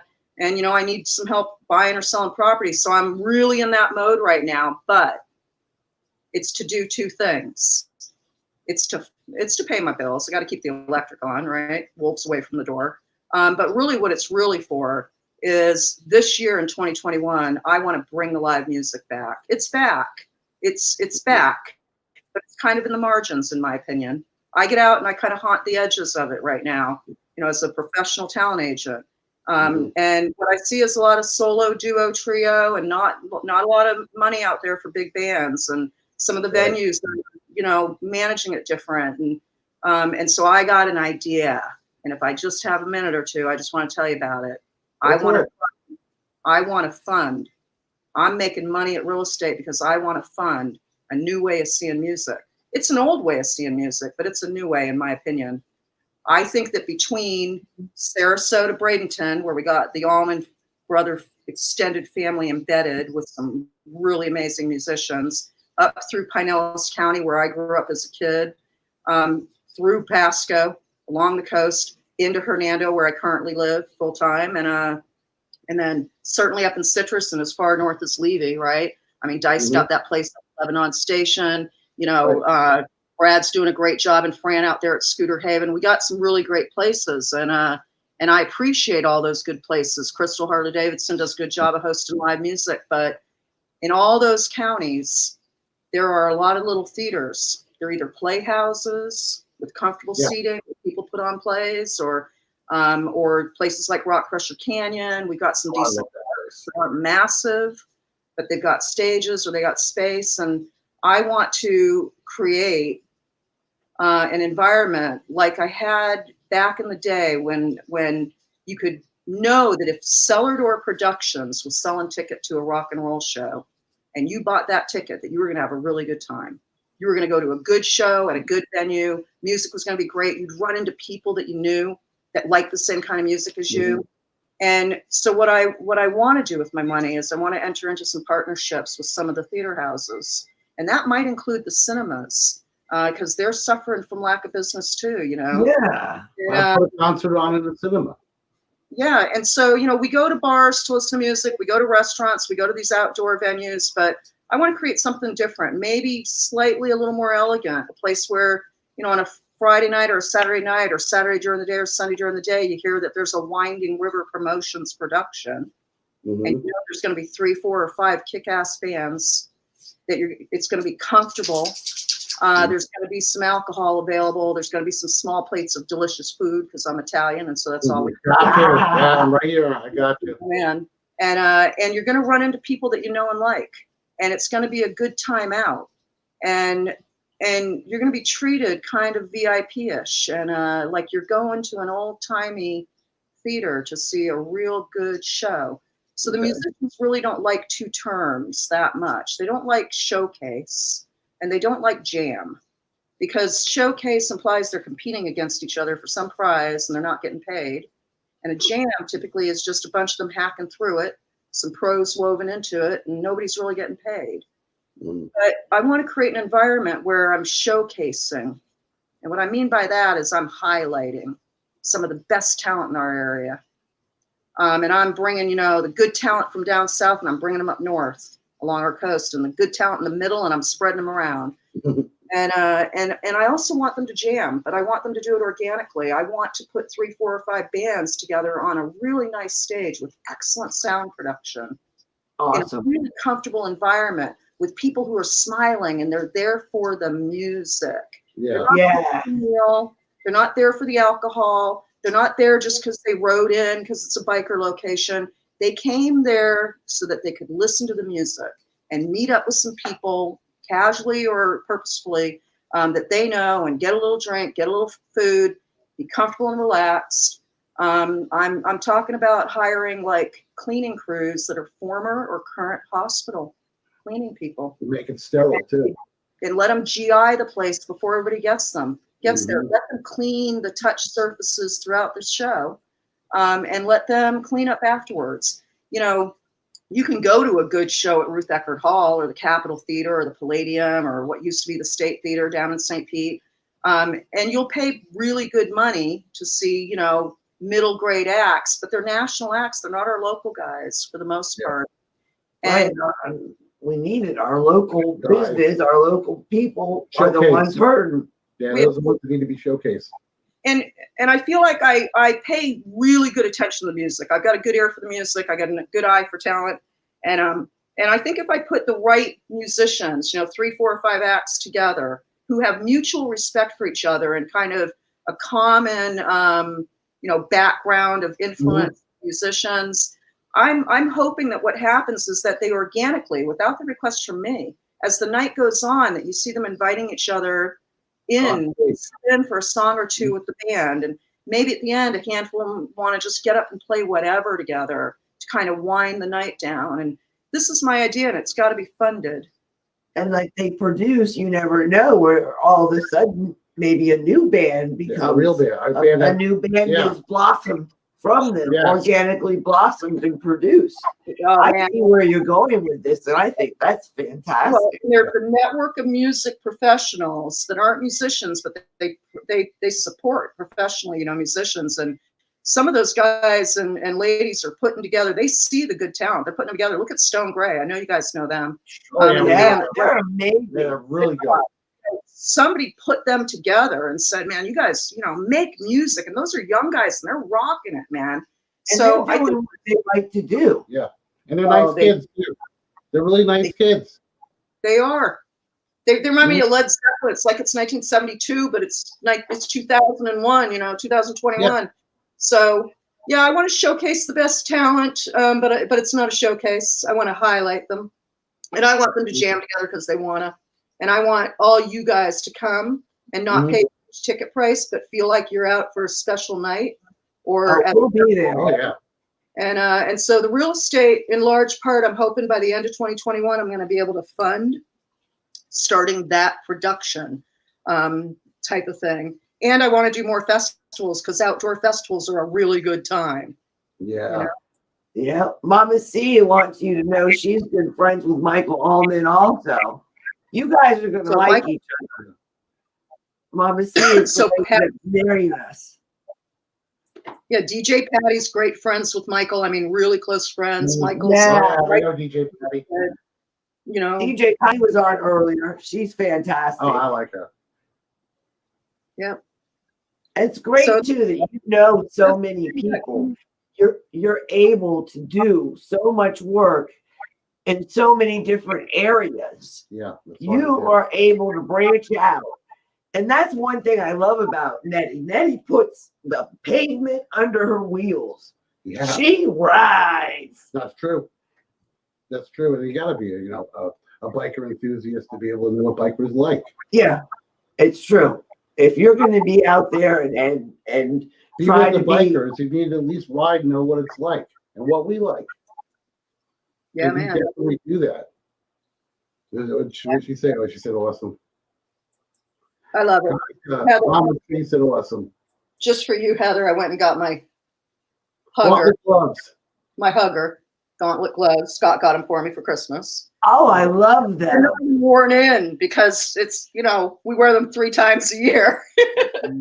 need some help buying or selling property. So I'm really in that mode right now, but it's to do 2 things. It's to pay my bills. I got to keep the electric on, right? Wolves away from the door. But really what it's really for is this year in 2021, I want to bring the live music back. It's back. It's back, but it's kind of in the margins, in my opinion. I get out and I kind of haunt the edges of it right now, as a professional talent agent. And what I see is a lot of solo, duo, trio, and not a lot of money out there for big bands. And some of the venues are, managing it different. And so I got an idea. And if I just have a minute or two, I just want to tell you about it. I want to fund. I'm making money at real estate because I want to fund a new way of seeing music. It's an old way of seeing music, but it's a new way, in my opinion. I think that between Sarasota, Bradenton, where we got the Allman Brother extended family embedded with some really amazing musicians, up through Pinellas County, where I grew up as a kid, through Pasco, along the coast, into Hernando, where I currently live full time, and then certainly up in Citrus and as far north as Levy, right? I mean, Dice got that place at Lebanon Station, Brad's doing a great job, and Fran out there at Scooter Haven. We got some really great places, and I appreciate all those good places. Crystal Harley Davidson does a good job of hosting live music, but in all those counties, there are a lot of little theaters. They're either playhouses with comfortable seating, where people put on plays, or places like Rock Crusher Canyon. We got some decent theaters that aren't massive, but they've got stages or they got space. And I want to create an environment like I had back in the day when you could know that if Cellar Door Productions was selling ticket to a rock and roll show and you bought that ticket, that you were going to have a really good time. You were going to go to a good show at a good venue. Music was going to be great. You'd run into people that you knew that liked the same kind of music as you. And so what I want to do with my money is I want to enter into some partnerships with some of the theater houses. And that might include the cinemas, because they're suffering from lack of business too, you know? Yeah. I put a concert on in the cinema. Yeah. And so, you know, we go to bars to listen to music, we go to restaurants, we go to these outdoor venues, but I want to create something different, maybe slightly a little more elegant, a place where, you know, on a Friday night or a Saturday night or Saturday during the day or Sunday during the day, you hear that there's a Winding River Promotions production. And you know, there's going to be 3, 4, or 5 kick-ass bands that it's going to be comfortable. There's going to be some alcohol available. There's going to be some small plates of delicious food because I'm Italian, and so that's all we got. Yeah, I'm right here. I got you. Man, and you're going to run into people that you know and like, and it's going to be a good time out, and you're going to be treated kind of VIP-ish, and like you're going to an old-timey theater to see a real good show. So the musicians really don't like 2 terms that much. They don't like showcase. And they don't like jam, because showcase implies they're competing against each other for some prize and they're not getting paid. And a jam typically is just a bunch of them hacking through it, some pros woven into it, and nobody's really getting paid. But I want to create an environment where I'm showcasing. And what I mean by that is I'm highlighting some of the best talent in our area. And I'm bringing, you know, the good talent from down south, and I'm bringing them up north along our coast, and the good talent in the middle, and I'm spreading them around. And I also want them to jam, but I want them to do it organically. I want to put 3, 4, or 5 bands together on a really nice stage with excellent sound production. Awesome. In a really comfortable environment with people who are smiling and they're there for the music. Yeah. They're not there for the alcohol. They're not there just because they rode in because it's a biker location. They came there so that they could listen to the music and meet up with some people casually or purposefully that they know, and get a little drink, get a little food, be comfortable and relaxed. I'm talking about hiring like cleaning crews that are former or current hospital cleaning people. Make it sterile too. And let them GI the place before everybody gets there. Let them clean the touch surfaces throughout the show. And let them clean up afterwards. You know, you can go to a good show at Ruth Eckerd Hall or the Capitol Theater or the Palladium or what used to be the State Theater down in St. Pete. And you'll pay really good money to see, you know, middle grade acts, but they're national acts. They're not our local guys for the most part. And we need it. Our local business, our local people are the ones hurting. Yeah, those are the ones that need to be showcased. And I feel like I pay really good attention to the music. I've got a good ear for the music. I got a good eye for talent. And I think if I put the right musicians, you know, 3, 4, or 5 acts together who have mutual respect for each other and kind of a common, you know, background of influence musicians, I'm hoping that what happens is that they organically, without the request from me, as the night goes on, that you see them inviting each other in for a song or 2 with the band, and maybe at the end a handful of them want to just get up and play whatever together to kind of wind the night down. And this is my idea, and it's got to be funded. And like they produce, you never know where all of a sudden maybe a new band becomes a real band. A new band just blossomed from them, organically blossomed and produced. I see where you're going with this, and I think that's fantastic. Well, there's a network of music professionals that aren't musicians, but they support professionally, you know, musicians. And some of those guys and ladies are putting together, they see the good talent. They're putting them together. Look at Stone Gray. I know you guys know them. They're amazing. They're really good. somebody put them together and said, man, you guys, make music. And those are young guys and they're rocking it, man. And So they're doing what they like to do. Yeah. And they're nice kids too. They're really nice kids. They are. They remind me of Led Zeppelin. It's like it's 1972, but it's 2001, 2021. Yeah. So yeah, I want to showcase the best talent, but it's not a showcase. I want to highlight them, and I want them to jam together because they want to. And I want all you guys to come and not pay ticket price, but feel like you're out for a special night. Or we'll be there. Oh yeah. And so the real estate, in large part, I'm hoping by the end of 2021, I'm going to be able to fund starting that production type of thing. And I want to do more festivals because outdoor festivals are a really good time. Yeah. Yeah. Mama C wants you to know she's good friends with Michael Allman also. You guys are going to like each other. Mama C is so marrying us. Yeah, DJ Patty's great friends with Michael. I mean, really close friends. Michael's I know DJ Patty. DJ Patty was on earlier. She's fantastic. Oh, I like her. Yeah. It's great too that you know so many people. You're able to do so much work in so many different areas. Yeah. You are able to branch out. And that's one thing I love about Nettie. Nettie puts the pavement under her wheels. Yeah. She rides. That's true. That's true. And you got to be a biker enthusiast to be able to know what bikers like. Yeah, it's true. If you're going to be out there and try to be bikers, you need to at least ride and know what it's like and what we like. Yeah, man. You definitely do that. What did she say? Oh, she said awesome. I love it. Mama, she said awesome. Just for you, Heather, I went and got my hugger. Gloves. My hugger, gauntlet gloves. Scott got them for me for Christmas. Oh, I love them. They're not worn in because it's, we wear them 3 times a year.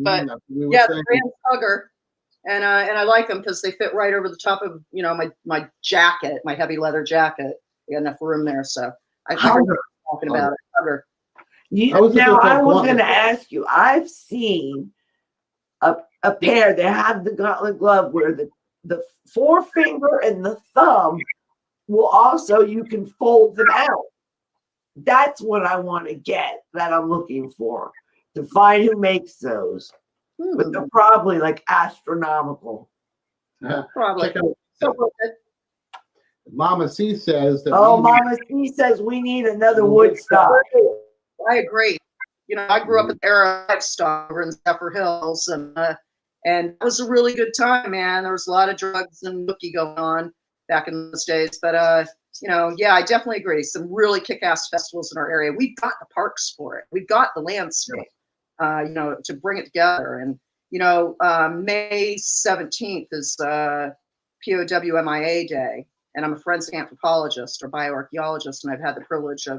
But yeah, the brand hugger. And I like them because they fit right over the top of, my jacket, my heavy leather jacket. You got enough room there. So I think we're talking about it. Hugger. I was going to ask you, I've seen a pair that have the gauntlet glove where the forefinger and the thumb will also, you can fold them out. That's what I want to get, that I'm looking for, to find who makes those. But they're probably like astronomical. Probably. Mama C says that. Mama C says we need another Woodstock. I agree. I grew up in the era of livestock over in Zephyr Hills, and it was a really good time, man. There was a lot of drugs and bookie going on back in those days, but yeah, I definitely agree. Some really kick-ass festivals in our area. We've got the parks for it. We've got the landscape, to bring it together. And May 17th is POWMIA Day, and I'm a forensic anthropologist or bioarchaeologist, and I've had the privilege of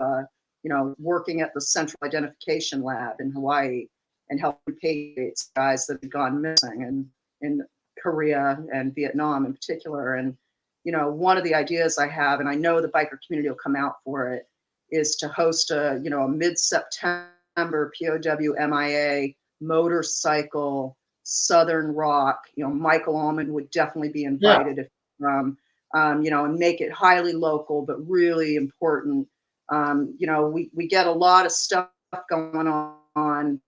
working at the Central Identification Lab in Hawaii and helping repatriate guys that had gone missing in Korea and Vietnam in particular. And, one of the ideas I have, and I know the biker community will come out for it, is to host a mid-September POWMIA motorcycle Southern rock. Michael Allman would definitely be invited and make it highly local, but really important. We get a lot of stuff going on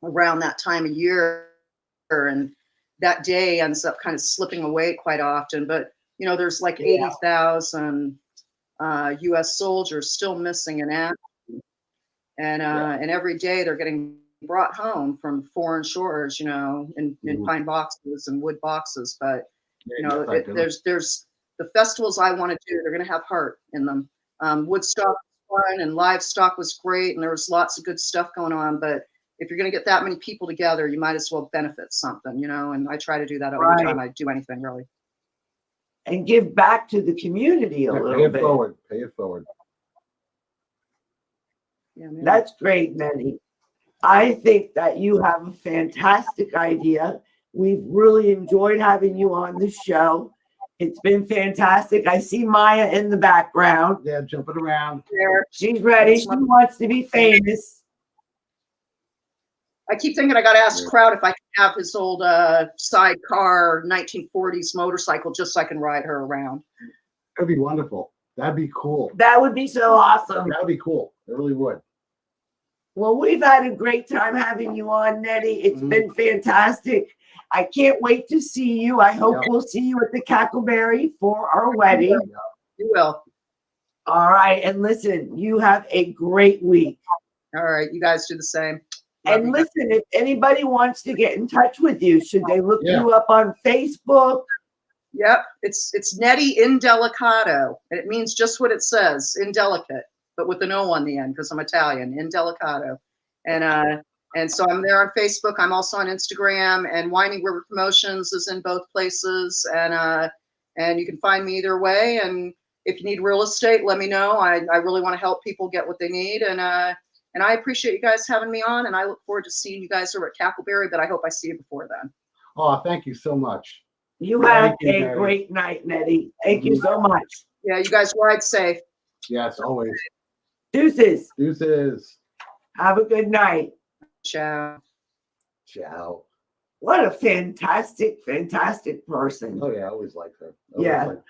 around that time of year, and that day ends up kind of slipping away quite often. But there's like 80,000 U.S. soldiers still missing in action, and every day they're getting brought home from foreign shores, in pine boxes and wood boxes. But there's the festivals I want to do. They're going to have heart in them. Woodstock was fun and livestock was great, and there was lots of good stuff going on. But if you're going to get that many people together, you might as well benefit something, and I try to do that every time I do anything, really. And give back to the community a little bit. Pay it forward. Yeah, man. That's great, Nettie. I think that you have a fantastic idea. We've really enjoyed having you on the show. It's been fantastic. I see Maya in the background. Yeah, jumping around. There. She's ready. She wants to be famous. I keep thinking I got to ask Crowd if I can have his old sidecar 1940s motorcycle just so I can ride her around. That'd be wonderful. That'd be cool. That would be so awesome. That'd be cool. It really would. Well, we've had a great time having you on, Nettie. It's been fantastic. I can't wait to see you. I hope we'll see you at the Cackleberry for our wedding. You will. All right. And listen, you have a great week. All right. You guys do the same. And listen, if anybody wants to get in touch with you, should they look you up on Facebook? Yep. It's Netti Indelicato. And it means just what it says, indelicate, but with an O on the end because I'm Italian, Indelicato. And so I'm there on Facebook. I'm also on Instagram, and Winding River Promotions is in both places. And you can find me either way. And if you need real estate, let me know. I really want to help people get what they need. And I appreciate you guys having me on, and I look forward to seeing you guys over at Cackleberry, but I hope I see you before then. Oh, thank you so much. You have a great night, Nettie. Thank you so much. Yeah, you guys ride safe. Yes, always. Deuces. Deuces. Have a good night. Ciao. Ciao. What a fantastic person. Oh, yeah, I always like her.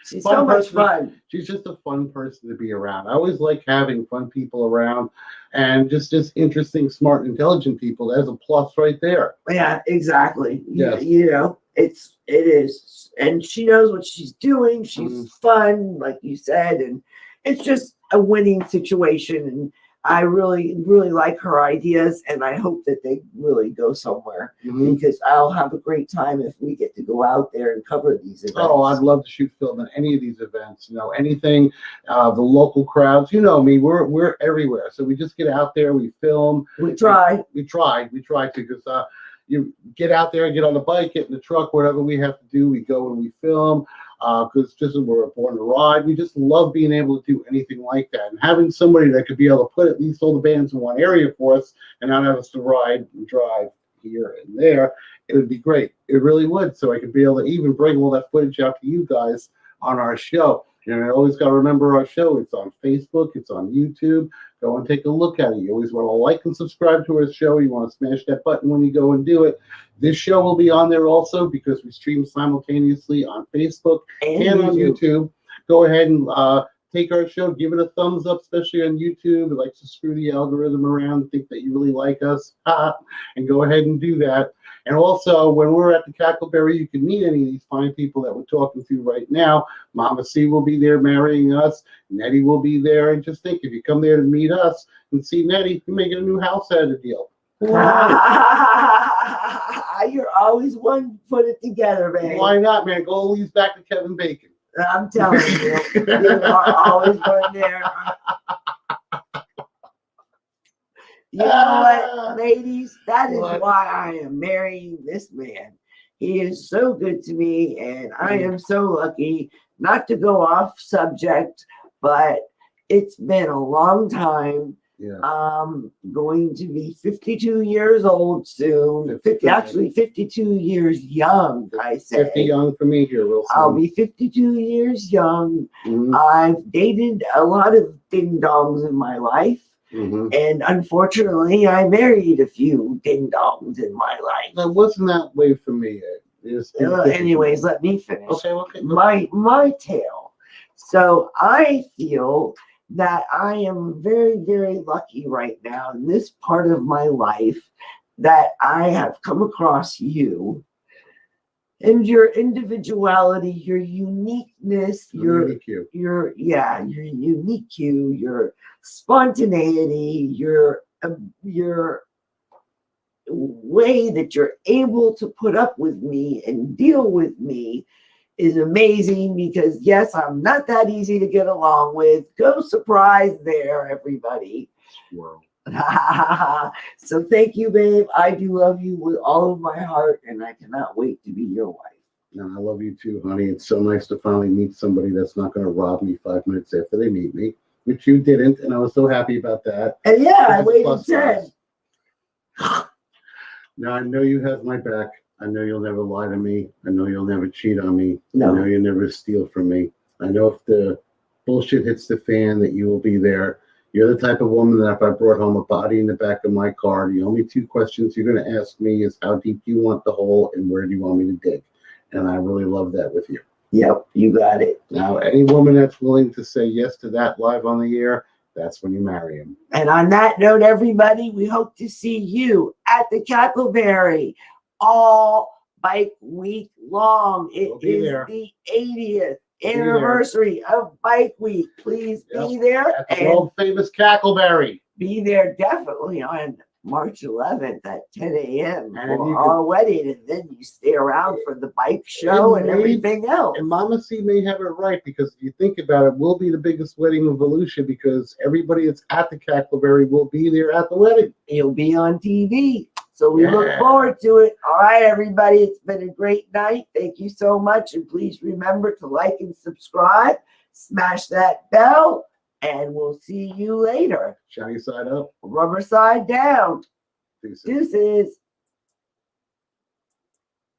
She's so much fun. She's just a fun person to be around. I always like having fun people around and just interesting, smart, and intelligent people. That's a plus right there. Yeah, exactly. Yes. You know, it is. And she knows what she's doing. She's fun, like you said, and it's just a winning situation. And I really, really like her ideas, and I hope that they really go somewhere because I'll have a great time if we get to go out there and cover these events. Oh, I'd love to shoot film at any of these events. You know, anything, the local crowds. You know me, we're everywhere. So we just get out there, we film. We try to because you get out there, get on the bike, get in the truck, whatever we have to do, we go and we film. Because just as we're born to ride, we just love being able to do anything like that. And having somebody that could be able to put at least all the bands in one area for us and not have us to ride and drive here and there, it would be great. It really would. So I could be able to even bring all that footage out to you guys on our show. And I always got to remember our show. It's on Facebook. It's on YouTube. Go and take a look at it. You always want to like and subscribe to our show. You want to smash that button when you go and do it. This show will be on there also because we stream simultaneously on Facebook and on YouTube. Go ahead and take our show, give it a thumbs up, especially on YouTube. It likes to screw the algorithm around, think that you really like us, and go ahead and do that. And also, when we're at the Cackleberry, you can meet any of these fine people that we're talking to right now. Mama C will be there marrying us. Nettie will be there. And just think, if you come there to meet us and see Nettie, you may get a new house out of the deal. You're always one to put it together, man. Why not, man? Go leads back to Kevin Bacon. I'm telling you, you are always one there. You know what, ladies? That is why I am marrying this man. He is so good to me, and I am so lucky. Not to go off subject, but it's been a long time. Yeah. Going to be 52 years old soon. 52 years young, I say. 50 young for me here, real soon. I'll be 52 years young. I've dated a lot of ding-dongs in my life. And unfortunately, I married a few ding-dongs in my life. That wasn't that way for me. Anyways, let me finish. Okay. My tale. So I feel that I am very, very lucky right now in this part of my life that I have come across you and your individuality, your uniqueness, your unique you, your spontaneity, your way that you're able to put up with me and deal with me is amazing because yes, I'm not that easy to get along with. Go surprise there, everybody. Wow. So thank you, babe. I do love you with all of my heart, and I cannot wait to be your wife. No, I love you too, honey. It's so nice to finally meet somebody that's not going to rob me 5 minutes after they meet me, which you didn't, and I was so happy about that. And yeah, I waited 10. Now I know you have my back. I know you'll never lie to me. I know you'll never cheat on me. No. I know you'll never steal from me. I know if the bullshit hits the fan that you will be there. You're the type of woman that if I brought home a body in the back of my car, the only two questions you're going to ask me is how deep do you want the hole and where do you want me to dig? And I really love that with you. Yep, you got it. Now, any woman that's willing to say yes to that live on the air, that's when you marry him. And on that note, everybody, we hope to see you at the Cackleberry all Bike Week long. It We'll be is there. the 80th Be anniversary of Bike Week. Please be there At the and world famous Cackleberry. be there definitely on March 11th at 10 a.m. And for you our wedding. And then you stay around for the bike show and may- everything else. And Mama C may have it right, because if you think about it, we'll be the biggest wedding of Volusia, because everybody that's at the Cackleberry will be there at the wedding. You'll be on TV. So we look Yeah. forward to it. All right, everybody. It's been a great night. Thank you so much. And please remember to like and subscribe, smash that bell, and we'll see you later. Shiny side up. Rubber side down. Deuces. Deuces.